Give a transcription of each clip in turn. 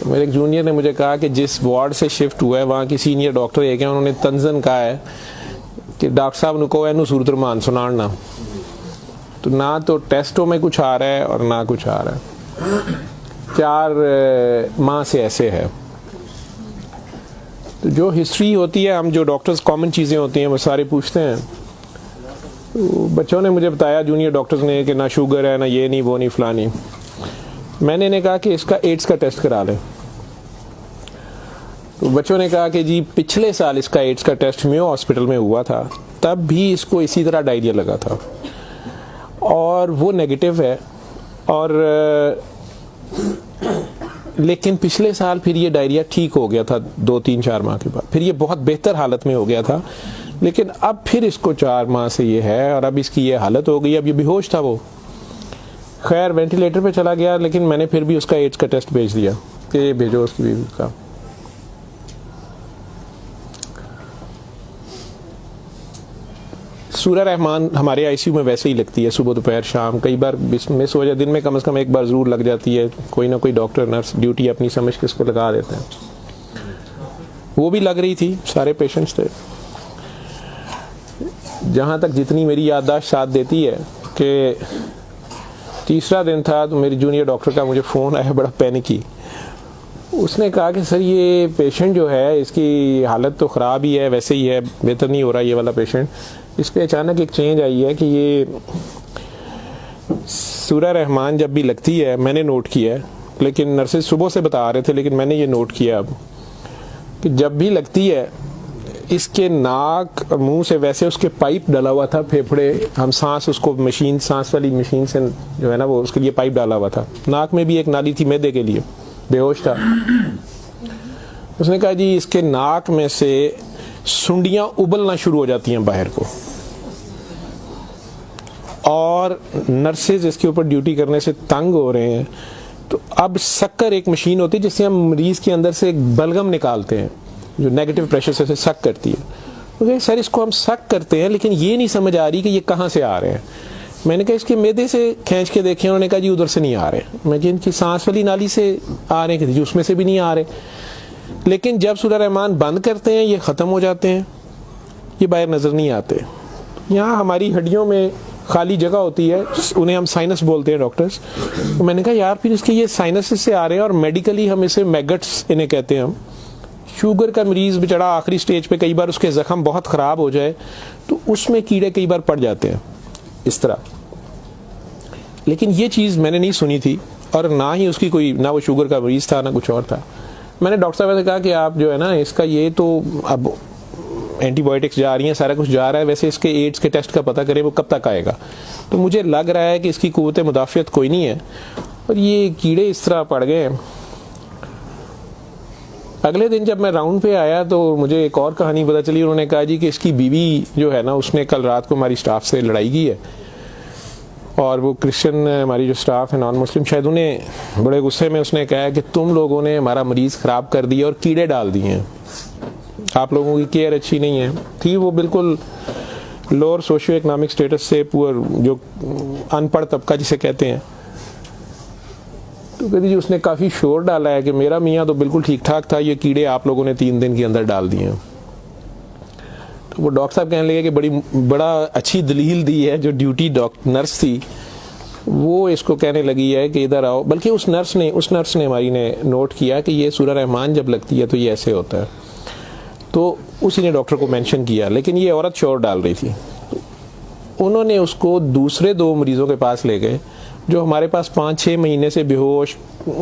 मेरे एक जूनियर ने मुझे कहा कि जिस वार्ड से शिफ्ट हुआ है वहाँ की सीनियर डॉक्टर एक है, उन्होंने तंजन कहा है कि डॉक्टर साहब ने कहो इनू सूरत रमान सुनाना। तो ना तो टेस्टों में कुछ आ रहा है और ना कुछ आ रहा है। 4 माह से ऐसे है। तो जो हिस्ट्री होती है, हम जो डॉक्टर्स कॉमन चीज़ें होती हैं वो सारे पूछते हैं। तो बच्चों ने मुझे बताया, जूनियर डॉक्टर्स ने, कि ना शुगर है, ना ये नहीं वो नहीं फलानी। मैंने इन्हें कहा कि इसका एड्स का टेस्ट करा लें। तो बच्चों ने कहा कि जी पिछले साल इसका एड्स का टेस्ट मेयो हॉस्पिटल में हुआ था, तब भी इसको इसी तरह डायरिया लगा था और वो नेगेटिव है, और लेकिन पिछले साल फिर ये डायरिया ठीक हो गया था 2-3-4 माह के बाद, फिर ये बहुत बेहतर हालत में हो गया था, लेकिन अब फिर इसको 4 माह से ये है और अब इसकी ये हालत हो गई। अब ये बेहोश था वो, खैर वेंटिलेटर पे चला गया, लेकिन मैंने फिर भी उसका एड्स का टेस्ट भेज दिया कि भेजो उसकी बीवी का। सूरह रहमान हमारे आईसीयू में वैसे ही लगती है, सुबह दोपहर शाम, कई बार मिस हो जाए, दिन में कम से कम एक बार ज़रूर लग जाती है। कोई ना कोई डॉक्टर नर्स ड्यूटी अपनी समझ के इसको लगा देते हैं। वो भी लग रही थी, सारे पेशेंट्स थे। जहाँ तक जितनी मेरी याददाश्त साथ देती है कि तीसरा दिन था तो मेरी जूनियर डॉक्टर का मुझे फ़ोन आया, बड़ा पैनिकी। उसने कहा कि सर ये पेशेंट जो है इसकी हालत तो ख़राब ही है, वैसे ही है, बेहतर नहीं हो रहा ये वाला पेशेंट। इस पर अचानक एक चेंज आई है कि ये सूरह रहमान जब भी लगती है, मैंने नोट किया है, लेकिन नर्सेज सुबह से बता रहे थे, लेकिन मैंने ये नोट किया अब कि जब भी लगती है इसके नाक और मुंह से वैसे उसके पाइप डाला हुआ था, फेफड़े, हम सांस उसको मशीन, सांस वाली मशीन से जो है ना वो उसके लिए पाइप डाला हुआ था, नाक में भी एक नाली थी मैदे के लिए, बेहोश था। उसने कहा जी इसके नाक में से सुंडियां उबलना शुरू हो जाती हैं बाहर को, और नर्सेज इसके ऊपर ड्यूटी करने से तंग हो रहे हैं। तो अब शक्कर एक मशीन होती है जिससे हम मरीज के अंदर से एक बलगम निकालते हैं जो नेगेटिव प्रेशर से सक करती है। तो सर इसको हम सक करते हैं, लेकिन ये नहीं समझ आ रही कि ये कहाँ से आ रहे हैं। मैंने कहा इसके मैदे से खींच के देखे, उन्होंने कहा जी उधर से नहीं आ रहे। मैं जी इनकी सांस वाली नाली से आ रहे हैं, जी उसमें से भी नहीं आ रहे। लेकिन जब सूरह रहमान बंद करते हैं ये ख़त्म हो जाते हैं, ये बाहर नज़र नहीं आते। यहाँ हमारी हड्डियों में खाली जगह होती है, उन्हें हम साइनस बोलते हैं डॉक्टर्स। तो मैंने कहा यार फिर इसके ये साइनस से आ रहे हैं, और मेडिकली हम इसे मैगट्स इन्हें कहते हैं हम। शुगर का मरीज़ बेचारा आखिरी स्टेज पे, कई बार उसके ज़ख्म बहुत ख़राब हो जाए तो उसमें कीड़े कई बार पड़ जाते हैं इस तरह। लेकिन ये चीज़ मैंने नहीं सुनी थी, और ना ही उसकी कोई, ना वो शुगर का मरीज़ था ना कुछ और था। मैंने डॉक्टर साहब से कहा कि आप जो है ना इसका ये तो अब एंटीबायोटिक्स जा रही हैं, सारा कुछ जा रहा है, वैसे इसके एड्स के टेस्ट का पता करें वो कब तक आएगा। तो मुझे लग रहा है कि इसकी कुव्वत मुदाफ़ियत कोई नहीं है, और ये कीड़े इस तरह पड़ गए। अगले दिन जब मैं राउंड पे आया तो मुझे एक और कहानी पता चली। उन्होंने कहा जी कि इसकी बीवी जो है ना उसने कल रात को हमारी स्टाफ से लड़ाई की है, और वो क्रिश्चियन हमारी जो स्टाफ है नॉन मुस्लिम, शायद उन्हें बड़े गुस्से में उसने कहा कि तुम लोगों ने हमारा मरीज़ ख़राब कर दिया और कीड़े डाल दिए हैं, आप लोगों की केयर अच्छी नहीं है। थी वो बिल्कुल लोअर सोशियो इकनॉमिक स्टेटस से, पुअर, जो अनपढ़ तबका जिसे कहते हैं। तो कहती जी उसने काफ़ी शोर डाला है कि मेरा मियाँ तो बिल्कुल ठीक ठाक था, ये कीड़े आप लोगों ने 3 दिन के अंदर डाल दिए हैं। तो वो डॉक्टर साहब कहने लगे कि बड़ा अच्छी दलील दी है। जो ड्यूटी नर्स थी वो इसको कहने लगी है कि इधर आओ, बल्कि उस नर्स ने हमारी ने नोट किया कि ये सूरह रहमान जब लगती है तो ये ऐसे होता है, तो उसी ने डॉक्टर को मेंशन किया। लेकिन ये औरत शोर डाल रही थी, तो उन्होंने उसको दूसरे 2 मरीज़ों के पास ले गए जो हमारे पास 5-6 महीने से बेहोश,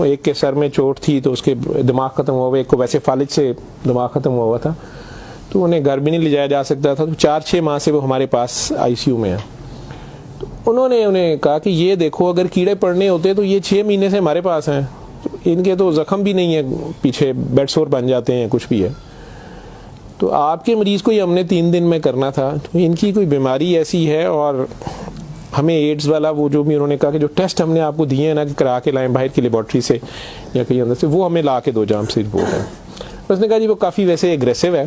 एक के सर में चोट थी तो उसके दिमाग ख़त्म हुआ हुआ, एक को वैसे फालिज से दिमाग ख़त्म हुआ हुआ था, तो उन्हें घर भी नहीं ले जाया जा सकता था। तो 4-6 माह से वो हमारे पास आईसीयू में है। तो उन्होंने उन्हें कहा कि ये देखो अगर कीड़े पड़ने होते तो ये 6 महीने से हमारे पास हैं, तो इनके तो ज़ख्म भी नहीं है, पीछे बेड सोर बन जाते हैं, कुछ भी है, तो आपके मरीज़ को ये हमने 3 दिन में करना था। तो इनकी कोई बीमारी ऐसी है, और हमें एड्स वाला वो जो भी उन्होंने कहा कि जो टेस्ट हमने आपको दिए हैं ना कि करा के लाएं बाहर की लेबॉर्ट्री से या कहीं अंदर से, वो हमें ला के दो जहाँ से रिपोर्ट है। उसने कहा जी वो काफ़ी वैसे एग्रेसिव है,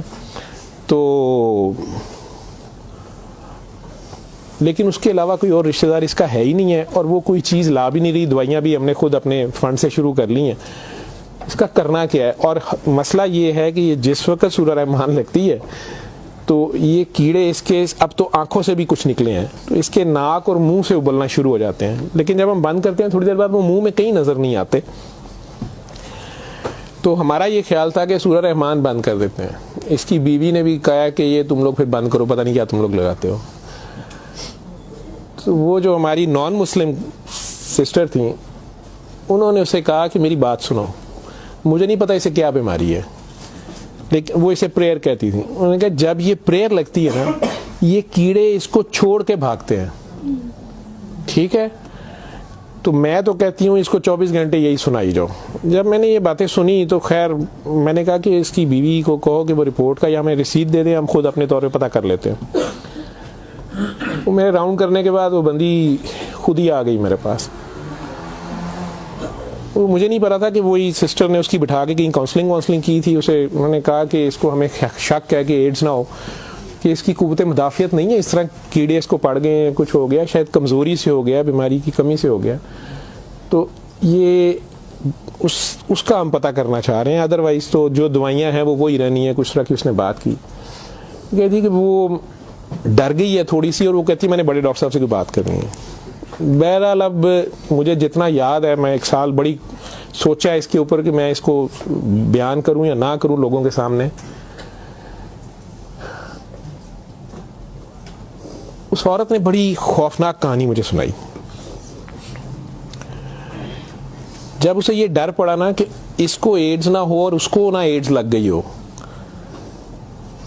तो लेकिन उसके अलावा कोई और रिश्तेदार इसका है ही नहीं है, और वो कोई चीज़ ला भी नहीं रही, दवाइयाँ भी हमने खुद अपने फंड से शुरू कर ली हैं। इसका करना क्या है। और मसला ये है कि ये जिस वक्त सूरह रहमान लगती है तो ये कीड़े इसके अब तो आंखों से भी कुछ निकले हैं, तो इसके नाक और मुंह से उबलना शुरू हो जाते हैं। लेकिन जब हम बंद करते हैं थोड़ी देर बाद वो मुंह में कहीं नजर नहीं आते। तो हमारा ये ख्याल था कि सूरह रहमान बंद कर देते हैं। इसकी बीवी ने भी कहा कि ये तुम लोग फिर बंद करो, पता नहीं क्या तुम लोग लगाते हो। तो वो जो हमारी नॉन मुस्लिम सिस्टर थी उन्होंने उसे कहा कि मेरी बात सुनो, मुझे नहीं पता इसे क्या बीमारी है, लेकिन वो इसे प्रेयर कहती थी। उन्होंने कहा जब ये प्रेयर लगती है ना, ये कीड़े इसको छोड़ के भागते हैं, ठीक है। तो मैं तो कहती हूँ इसको 24 घंटे यही सुनाई जाओ। जब मैंने ये बातें सुनी तो खैर मैंने कहा कि इसकी बीवी को कहो कि वो रिपोर्ट का या हमें रिसीट दे दें, हम खुद अपने तौर पे पता कर लेते हैं। तो मेरे राउंड करने के बाद वो बंदी खुद ही आ गई मेरे पास। वो मुझे नहीं पता था कि वही सिस्टर ने उसकी बिठा के कहीं काउंसलिंग की थी। उसे उन्होंने कहा कि इसको हमें शक है कि एड्स ना हो, कि इसकी कुव्वत मुदाफ़ियत नहीं है, इस तरह कीड़े इसको पड़ गए, कुछ हो गया, शायद कमज़ोरी से हो गया, बीमारी की कमी से हो गया। तो ये उसका हम पता करना चाह रहे हैं। अदरवाइज़ तो जो दवाइयाँ हैं वो वही रहनी है। कुछ तरह की उसने बात की, कहती कि वो डर गई है थोड़ी सी, और वो कहती मैंने बड़े डॉक्टर साहब से कोई बात करनी है। बहरहाल अब मुझे जितना याद है, मैं 1 साल बड़ी सोचा इसके ऊपर कि मैं इसको बयान करूं या ना करूं लोगों के सामने। उस औरत ने बड़ी खौफनाक कहानी मुझे सुनाई। जब उसे ये डर पड़ा ना कि इसको एड्स ना हो और उसको ना एड्स लग गई हो,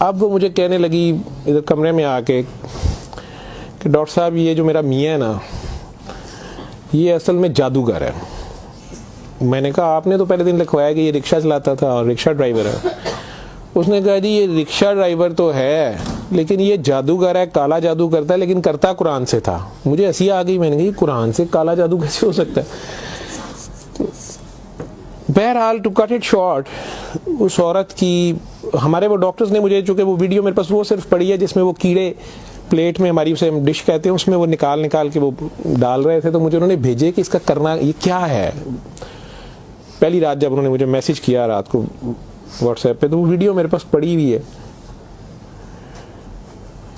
अब वो मुझे कहने लगी इधर कमरे में आके कि डॉक्टर साहब ये जो मेरा मियाँ है ना, ये असल में जादूगर है। मैंने कहा आपने तो पहले दिन लिखवाया कि ये रिक्शा चलाता था और रिक्शा ड्राइवर है। उसने कहा जी ये रिक्शा ड्राइवर तो है, लेकिन ये जादूगर है, काला जादू करता है, लेकिन करता कुरान से था। मुझे हंसी आ गई, मैंने कहा कुरान से काला जादू कैसे हो सकता है। बहरहाल टू कट इट शॉर्ट, उस औरत की हमारे वो डॉक्टर्स ने मुझे, चूंकि वो वीडियो मेरे पास वो सिर्फ पड़ी है जिसमें वो कीड़े प्लेट में हमारी उसे हम डिश कहते हैं, उसमें वो निकाल के वो डाल रहे थे, तो मुझे उन्होंने भेजे कि इसका करना ये क्या है। पहली रात जब उन्होंने मुझे मैसेज किया रात को व्हाट्सएप पे, तो वो वीडियो मेरे पास पड़ी हुई है।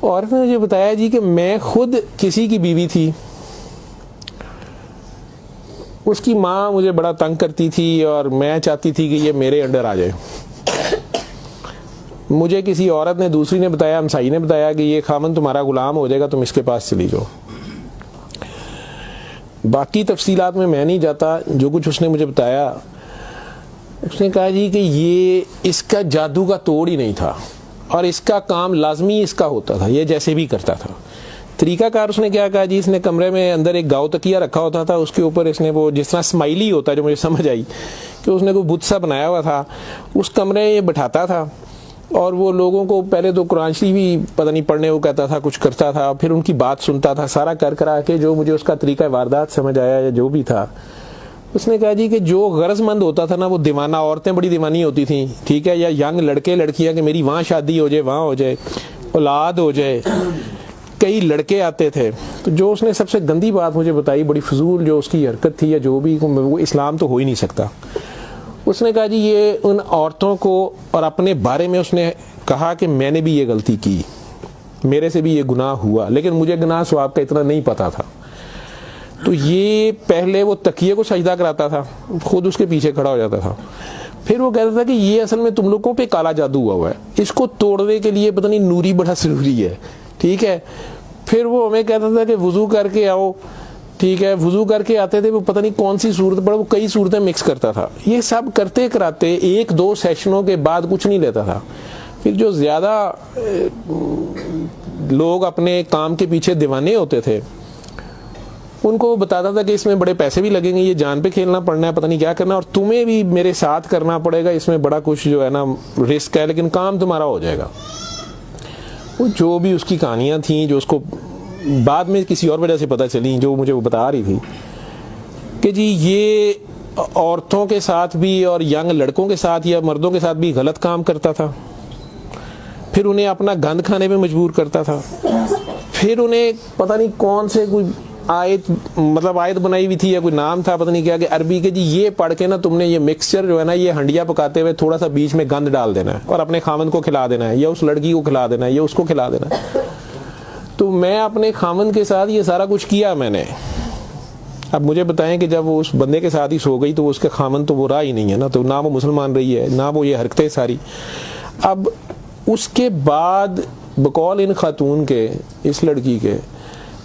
और उसने मुझे बताया जी कि मैं खुद किसी की बीवी थी, उसकी माँ मुझे बड़ा तंग करती थी और मैं चाहती थी कि ये मेरे अंडर आ जाए। मुझे किसी औरत ने, दूसरी ने बताया, हमसाई ने बताया कि ये खामन तुम्हारा गुलाम हो जाएगा, तुम इसके पास चली जाओ। बाकी तफसीलात में मैं नहीं जाता। जो कुछ उसने मुझे बताया, उसने कहा जी कि ये इसका जादू का तोड़ ही नहीं था और इसका काम लाजमी इसका होता था, ये जैसे भी करता था। तरीकाकार उसने क्या कहा जी, इसने कमरे में अंदर एक गाँव तकिया रखा होता था, उसके ऊपर इसने वो जिस तरह स्माइली होता है, जो मुझे समझ आई कि उसने कोई बुत सा बनाया हुआ था, उस कमरे में ये बैठाता था और वो लोगों को पहले तो कुरान शरीफ भी पता नहीं पढ़ने को कहता था, कुछ करता था, फिर उनकी बात सुनता था, सारा कर करा के जो मुझे उसका तरीका वारदात समझ आया या जो भी था। उसने कहा जी कि जो गरजमंद होता था ना, वो दीवाना, औरतें बड़ी दीवानी होती थी, ठीक है, या यंग लड़के लड़कियां कि मेरी वहाँ शादी हो जाए, वहाँ हो जाए, औलाद हो जाए, कई लड़के आते थे। तो जो उसने सबसे गंदी बात मुझे बताई, बड़ी फजूल जो उसकी हरकत थी या जो भी, वो इस्लाम तो हो ही नहीं सकता। उसने कहा जी ये उन औरतों को, और अपने बारे में उसने कहा कि मैंने भी ये गलती की, मेरे से भी ये गुनाह हुआ, लेकिन मुझे गुनाह सवाब का इतना नहीं पता था। तो ये पहले वो तकिए को सजदा कराता था, खुद उसके पीछे खड़ा हो जाता था, फिर वो कहता था कि ये असल में तुम लोगों पे काला जादू हुआ है, इसको तोड़ने के लिए पता नहीं नूरी बड़ा जरूरी है, ठीक है। फिर वो हमें कहता था कि वुजू करके आओ, ठीक है, वुजू करके आते थे, वो पता नहीं कौन सी सूरत पड़ा, वो कई सूरतें मिक्स करता था। ये सब करते कराते 1-2 सेशनों के बाद कुछ नहीं लेता था। फिर जो ज्यादा लोग अपने काम के पीछे दीवाने होते थे, उनको बताता था कि इसमें बड़े पैसे भी लगेंगे, ये जान पे खेलना पड़ना है, पता नहीं क्या करना, और तुम्हें भी मेरे साथ करना पड़ेगा, इसमें बड़ा कुछ जो है ना रिस्क है, लेकिन काम तुम्हारा हो जाएगा। वो जो भी उसकी कहानियां थी, जो उसको बाद में किसी और वजह से पता चली, जो मुझे वो बता रही थी कि जी ये औरतों के साथ भी और यंग लड़कों के साथ या मर्दों के साथ भी गलत काम करता था, फिर उन्हें अपना गंद खाने पे मजबूर करता था, फिर उन्हें पता नहीं कौन से कोई आयत, मतलब आयत बनाई हुई थी या कोई नाम था पता नहीं क्या, कि अरबी के जी ये पढ़ के ना तुमने ये मिक्सचर जो है ना, ये हंडिया पकाते हुए थोड़ा सा बीच में गंद डाल देना है और अपने खामन को खिला देना है, या उस लड़की को खिला देना है, या उसको खिला देना है। तो मैं अपने खामन के साथ ये सारा कुछ किया मैंने। अब मुझे बताएं कि जब वो उस बंदे के साथ ही सो गई तो वो उसके खामन तो वो रहा ही नहीं है ना, तो ना वो मुसलमान रही है ना वो ये हरकतें सारी। अब उसके बाद बकौल इन खातून के, इस लड़की के,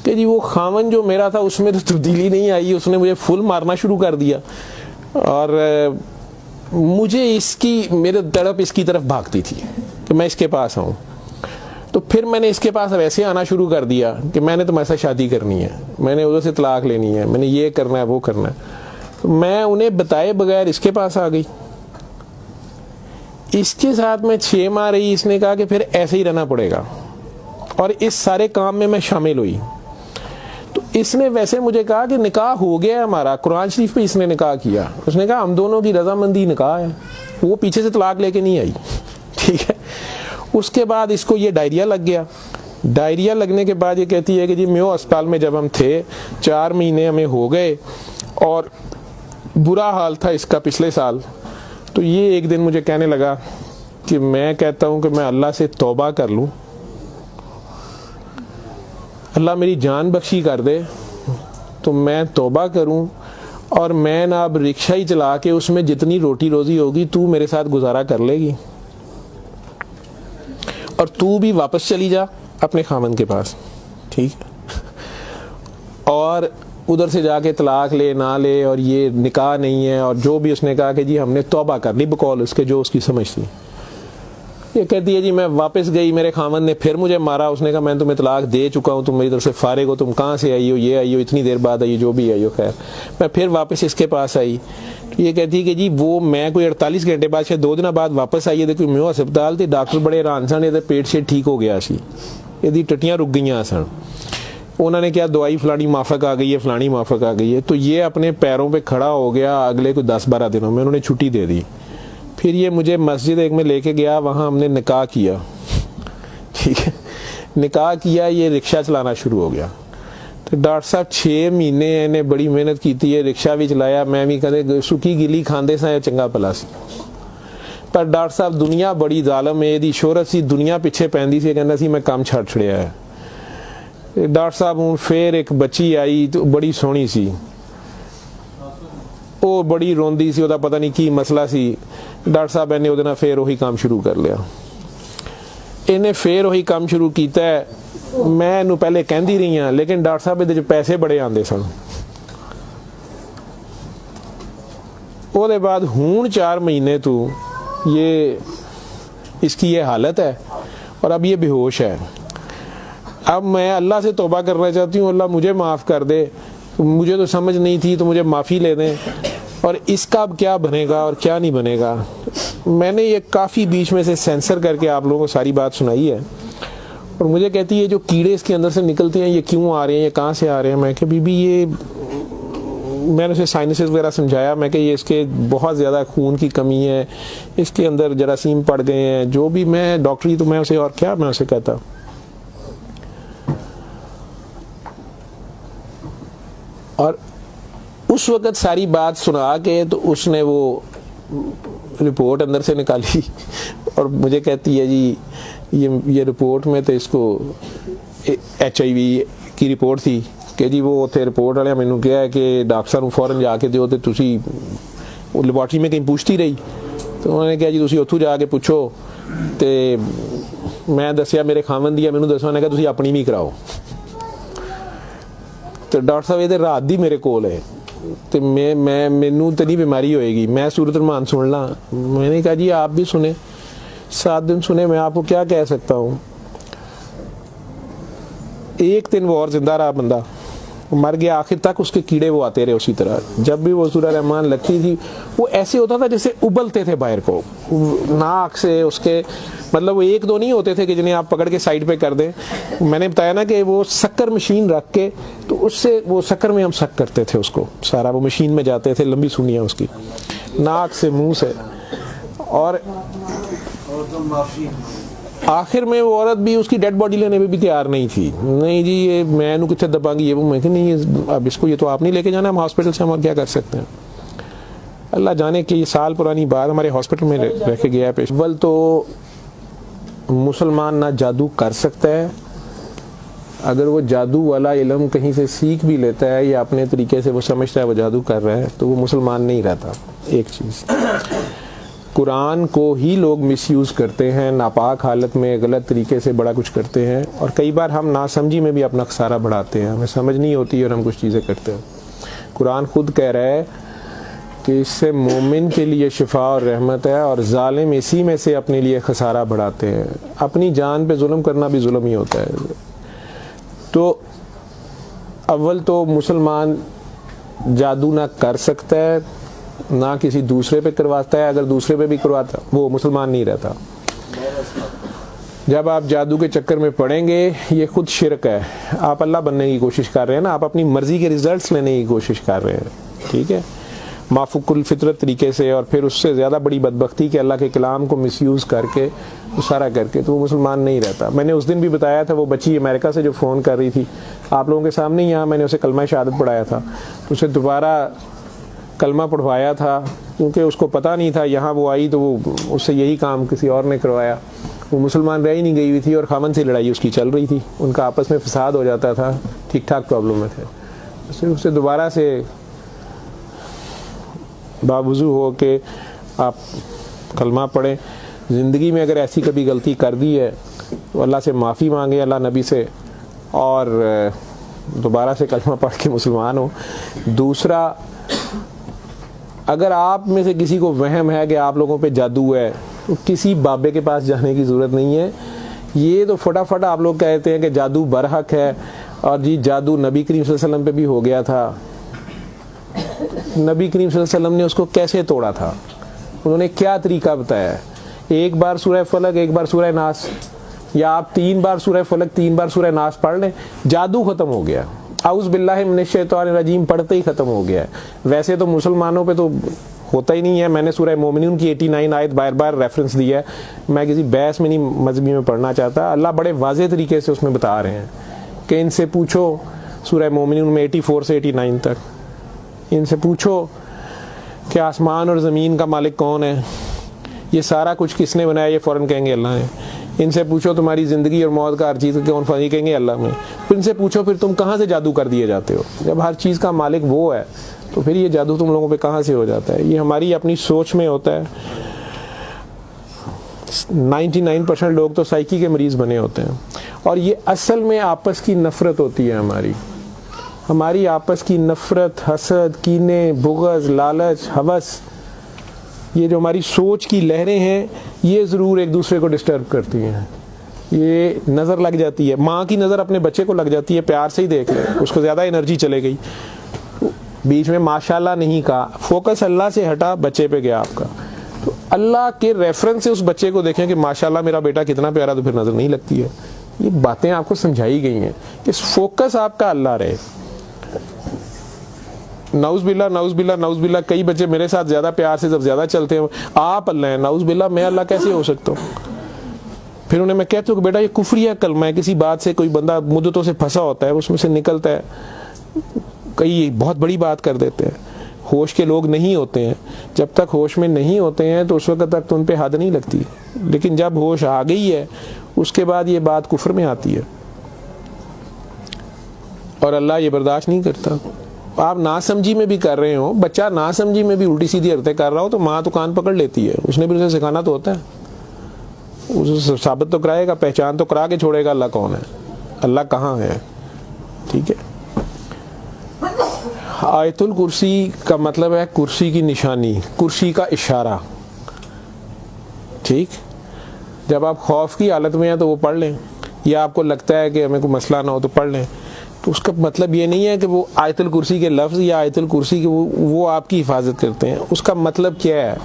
कि जी वो खामन जो मेरा था उसमें तो तब्दीली नहीं आई, उसने मुझे फुल मारना शुरू कर दिया और मुझे इसकी, मेरे तड़प इसकी तरफ भागती थी कि मैं इसके पास आऊँ। तो फिर मैंने इसके पास वैसे आना शुरू कर दिया कि मैंने तुम्हारे साथ शादी करनी है, मैंने उधर से तलाक लेनी है, मैंने ये करना है वो करना है। तो मैं उन्हें बताए बगैर इसके पास आ गई। इसके साथ मैं 6 माह रही, इसने कहा कि फिर ऐसे ही रहना पड़ेगा और इस सारे काम में मैं शामिल हुई। तो इसने वैसे मुझे कहा कि निकाह हो गया हमारा, कुरान शरीफ पे इसने निकाह किया, उसने कहा हम दोनों की रजामंदी निकाह है, वो पीछे से तलाक लेके नहीं आई, ठीक है। उसके बाद इसको ये डायरिया लग गया। डायरिया लगने के बाद ये कहती है कि जी मेयो अस्पताल में जब हम थे 4 महीने हमें हो गए और बुरा हाल था इसका पिछले साल। तो ये एक दिन मुझे कहने लगा कि मैं कहता हूँ कि मैं अल्लाह से तौबा कर लूँ, अल्लाह मेरी जान बख्शी कर दे तो मैं तौबा करूँ और मैं ना अब रिक्शा ही चला के उसमें जितनी रोटी रोजी होगी तू मेरे साथ गुजारा कर लेगी और तू भी वापस चली जा अपने खामन के पास, ठीक है। और उधर से जाके तलाक ले ना ले और ये निकाह नहीं है और जो भी उसने कहा कि जी हमने तौबा कर ली बकौल उसके, जो उसकी समझ थी। ये कहती है जी मैं वापस गई, मेरे खामन ने फिर मुझे मारा, उसने कहा मैं तुम्हें तलाक दे चुका हूँ, तुम मेरी तरफ से फारिग हो, तुम कहाँ से आई हो, ये आई हो, इतनी देर बाद आई हो, जो भी आई हो। खैर मैं फिर वापस इसके पास आई। ये कहती है कि जी वो मैं कोई 48 घंटे बाद शायद 2 दिन बाद वापस आई है, देखो मैं अस्पताल थी, डॉक्टर बड़े हैरान सन, ये पेट से ठीक हो गया सी, यदि टट्टियां रुक गई सन। उन्होंने क्या दवाई फलानी माफक आ गई है, फलानी माफक आ गई है। तो ये अपने पैरों पे खड़ा हो गया। अगले कोई 10-12 दिनों में उन्होंने छुट्टी दे दी। फिर ये मुझे मस्जिद एक में लेके गया, वहाँ हमने निकाह किया, ठीक है। निकाह किया, ये रिक्शा चलाना शुरू हो गया। तो डॉक्टर साहब 6 महीने इन्हें बड़ी मेहनत की थी, रिक्शा भी चलाया, मैं भी कदे सुखी गिली खांदे सा चंगा भला सी। पर डॉक्टर साहब दुनिया बड़ी जालम है, दी शोहरत सी दुनिया पिछे पैंदी सी, कहना सी मैं काम छड़ छड़िया है। डॉक्टर साहब हूँ फिर एक बच्ची आई तो बड़ी सोहनी सी, वो बड़ी रोंदी सी, ਉਹਦਾ पता नहीं की मसला सी। डॉक्टर साहब ने ਉਹਦੇ ਨਾਲ फिर वही काम शुरू कर लिया। इन्हें फिर वही काम शुरू किया है। मैं इन्हू पहले कहती रही हाँ, लेकिन डॉक्टर साहब ਇਹਦੇ पैसे बड़े आते सन। ਉਹਦੇ बाद हूँ 4 महीने तो ये इसकी ये हालत है और अब ये बेहोश है। अब मैं अल्लाह से तौबा करना चाहती हूँ, अल्लाह मुझे माफ़ कर दे, मुझे तो समझ नहीं थी तो मुझे माफ़ी ले दें, और इसका अब क्या बनेगा और क्या नहीं बनेगा। मैंने ये काफ़ी बीच में से सेंसर करके आप लोगों को सारी बात सुनाई है। और मुझे कहती है जो कीड़े इसके अंदर से निकलते हैं ये क्यों आ रहे हैं, ये कहाँ से आ रहे हैं। मैं कि बीबी ये, मैंने उसे साइनसेस वगैरह समझाया, मैं कि ये इसके बहुत ज़्यादा खून की कमी है, इसके अंदर जरासीम पड़ गए हैं, जो भी। मैं डॉक्टरी तो मैं उसे और क्या मैं उसे कहता। और उस वक़्त सारी बात सुना के तो उसने वो रिपोर्ट अंदर से निकाली और मुझे कहती है जी ये रिपोर्ट में तो इसको HIV की रिपोर्ट थी कि जी वो उत्थे रिपोर्ट वाले मैनू कहा है कि डॉक्टर साहब फौरन जाके दिओ ते तुसी लैबोरेटरी में कहीं पूछती रही। तो उन्होंने कहा जी तुसी उत्थों जाके पूछो। तो मैं दसिया मेरे खामन दी मैनू दसो, उन्होंने कहा तुसी अपनी भी कराओ। तो डॉक्टर साहब ये रात दी मेरे कोल है तो मैं मैनू तो नहीं बीमारी होएगी, मैं सूरत रमान सुन ला। मैंने कहा जी आप भी सुने, 7 दिन सुने, मैं आपको क्या कह सकता हूँ। 1 दिन वो और जिंदा रहा, बंदा मर गया। आखिर तक उसके कीड़े वो आते रहे उसी तरह। जब भी वो सूरह रहमान लगती थी वो ऐसे होता था जैसे उबलते थे बाहर को, नाक से उसके, मतलब वो 1-2 नहीं होते थे कि जिन्हें आप पकड़ के साइड पे कर दें। मैंने बताया ना कि वो शक्कर मशीन रख के तो उससे वो शक्कर में हम शक करते थे उसको सारा, वो मशीन में जाते थे, लंबी सुनियाँ उसकी नाक से मुंह से। और आखिर में वो औरत भी उसकी डेड बॉडी लेने में भी तैयार नहीं थी। नहीं जी ये मैं इन्हू कितने दबांगी, ये वो। मैं नहीं, अब इसको ये तो आप नहीं लेके जाना, हम हॉस्पिटल से हम और क्या कर सकते हैं। अल्लाह जाने कि ये साल पुरानी बात हमारे हॉस्पिटल में रह के गया है पेश। अव्वल तो मुसलमान ना जादू कर सकता है, अगर वो जादू वाला इल्म कहीं से सीख भी लेता है या अपने तरीके से वो समझता है वो जादू कर रहा है, तो वो मुसलमान नहीं रहता। एक चीज़, कुरान को ही लोग मिसयूज़ करते हैं, नापाक हालत में गलत तरीके से बड़ा कुछ करते हैं, और कई बार हम नासमझी में भी अपना खसारा बढ़ाते हैं, हमें समझ नहीं होती और हम कुछ चीज़ें करते हैं। कुरान खुद कह रहा है कि इससे मोमिन के लिए शिफा और रहमत है, और जालिम इसी में से अपने लिए खसारा बढ़ाते हैं। अपनी जान पे जुल्म करना भी जुल्म ही होता है। तो अव्वल तो मुसलमान जादू ना कर सकता है, ना किसी दूसरे पे करवाता है। अगर दूसरे पे भी करवाता वो मुसलमान नहीं रहता। जब आप जादू के चक्कर में पड़ेंगे, ये खुद शिरक है। आप अल्लाह बनने की कोशिश कर रहे हैं ना, आप अपनी मर्जी के रिजल्ट्स लेने की कोशिश कर रहे हैं, ठीक है, माफुकुल फितरत तरीके से, और फिर उससे ज़्यादा बड़ी बदबख्ती कि अल्लाह के कलाम को मिसयूज़ करके सारा करके, तो वो मुसलमान नहीं रहता। मैंने उस दिन भी बताया था, वो बच्ची अमेरिका से जो फ़ोन कर रही थी आप लोगों के सामने, यहाँ मैंने उसे कलमा शहादत पढ़ाया था, तो उसे दोबारा कलमा पढ़वाया था, क्योंकि उसको पता नहीं था। यहाँ वो आई तो वो उससे यही काम किसी और ने करवाया। वो मुसलमान रह ही नहीं गई हुई थी और खामन से लड़ाई उसकी चल रही थी, उनका आपस में फसाद हो जाता था, ठीक ठाक प्रॉब्लम में थे। उससे दोबारा से बावजू हो के आप कलमा पढ़ें। ज़िंदगी में अगर ऐसी कभी गलती कर दी है तो अल्लाह से माफ़ी मांगे, अल्लाह नबी से, और दोबारा से कलमा पढ़ के मुसलमान हो। दूसरा, अगर आप में से किसी को वहम है कि आप लोगों पे जादू है, तो किसी बाबे के पास जाने की ज़रूरत नहीं है। ये तो फटाफट आप लोग कहते हैं कि जादू बरहक है, और जी जादू नबी करीम सल्लल्लाहु अलैहि वसल्लम पे भी हो गया था। नबी करीम सल्लल्लाहु अलैहि वसल्लम ने उसको कैसे तोड़ा था, उन्होंने क्या तरीका बताया? एक बार सूरह फलक, एक बार सूरह नास, या आप 3 बार सूरह फलक 3 बार सूरह नास पढ़ लें, जादू ख़त्म हो गया। औज़ु बिल्लाहि मिनश शैतानिर रजीम पढ़ते ही ख़त्म हो गया है। वैसे तो मुसलमानों पे तो होता ही नहीं है। मैंने सूरह मोमिनून की 89 आयत बार बार रेफरेंस दिया है, मैं किसी बहस में नहीं मजहबी में पढ़ना चाहता। अल्लाह बड़े वाज़ेह तरीके से उसमें बता रहे हैं कि इनसे पूछो, सूरह मोमिनून में 84 से 89 तक, इनसे पूछो कि आसमान और ज़मीन का मालिक कौन है, ये सारा कुछ किसने बनाया, ये फ़ौरन कहेंगे अल्लाह ने। इनसे पूछो तुम्हारी ज़िंदगी और मौत का हर चीज़ कौन फनी, कहेंगे अल्लाह में। फिर इनसे पूछो फिर तुम कहाँ से जादू कर दिए जाते हो, जब हर चीज़ का मालिक वो है तो फिर ये जादू तुम लोगों पे कहाँ से हो जाता है? ये हमारी अपनी सोच में होता है। 99% लोग तो साइकी के मरीज़ बने होते हैं, और ये असल में आपस की नफ़रत होती है हमारी आपस की नफ़रत, हसद, कीने, बुग़्ज़, लालच, हवस, ये जो हमारी सोच की लहरें हैं, ये ज़रूर एक दूसरे को डिस्टर्ब करती हैं। ये नज़र लग जाती है, माँ की नज़र अपने बच्चे को लग जाती है, प्यार से ही देख ले, उसको ज़्यादा एनर्जी चले गई, बीच में माशाल्लाह नहीं कहा, फोकस अल्लाह से हटा, बच्चे पे गया आपका। तो अल्लाह के रेफरेंस से उस बच्चे को देखें कि माशाल्लाह मेरा बेटा कितना प्यारा, तो फिर नज़र नहीं लगती है। ये बातें आपको समझाई गई हैं, इस फोकस आपका अल्लाह रहे। नाउज़ बिल्ला, नाउज़ बिल्ला, नाउज़ बिल्ला, कई बच्चे मेरे साथ ज़्यादा प्यार से जब ज़्यादा चलते हैं, आप अल्लाह हैं, नाउज़ बिल्ला मैं अल्लाह कैसे हो सकता हूँ? फिर उन्हें मैं कहता हूँ कि बेटा ये कुफ्रिया कलमा है। किसी बात से कोई बंदा मुद्दतों से फंसा होता है, उसमें से निकलता है, कई बहुत बड़ी बात कर देते हैं। होश के लोग नहीं होते हैं, जब तक होश में नहीं होते हैं तो उस वक्त तक तो उन पे हद नहीं लगती, लेकिन जब होश आ गई है उसके बाद ये बात कुफ्र में आती है, और अल्लाह ये बर्दाश्त नहीं करता। आप नासमझी में भी कर रहे हो, बच्चा नासमझी में भी उल्टी सीधी हरकतें कर रहा हो तो माँ तो कान पकड़ लेती है, उसने भी उसे सिखाना तो होता है, उसे साबित तो कराएगा, पहचान तो करा के छोड़ेगा अल्लाह कौन है, अल्लाह कहाँ है। ठीक है, आयतुल कुर्सी का मतलब है कुर्सी की निशानी, कुर्सी का इशारा। ठीक, जब आप खौफ की हालत में हैं तो वो पढ़ लें, या आपको लगता है कि हमें कोई मसला ना हो तो पढ़ लें, तो उसका मतलब ये नहीं है कि वो आयतुल कुर्सी के लफ्ज़ या आयतुल कुर्सी के वो आपकी हिफाजत करते हैं। उसका मतलब क्या है?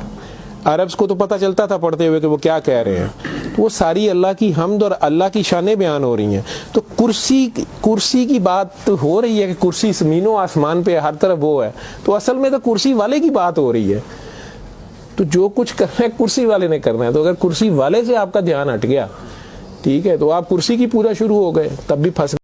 अरब्स को तो पता चलता था पढ़ते हुए कि वो क्या कह रहे हैं, तो वो सारी अल्लाह की हम्द और अल्लाह की शानें बयान हो रही हैं। तो कुर्सी की बात तो हो रही है कि कुर्सी ज़मीनों आसमान पे हर तरफ वो है, तो असल में तो कुर्सी वाले की बात हो रही है। तो जो कुछ करना है कुर्सी वाले ने करना है, तो अगर कुर्सी वाले से आपका ध्यान हट गया ठीक है, तो आप कुर्सी की पूजा शुरू हो गए, तब भी फंस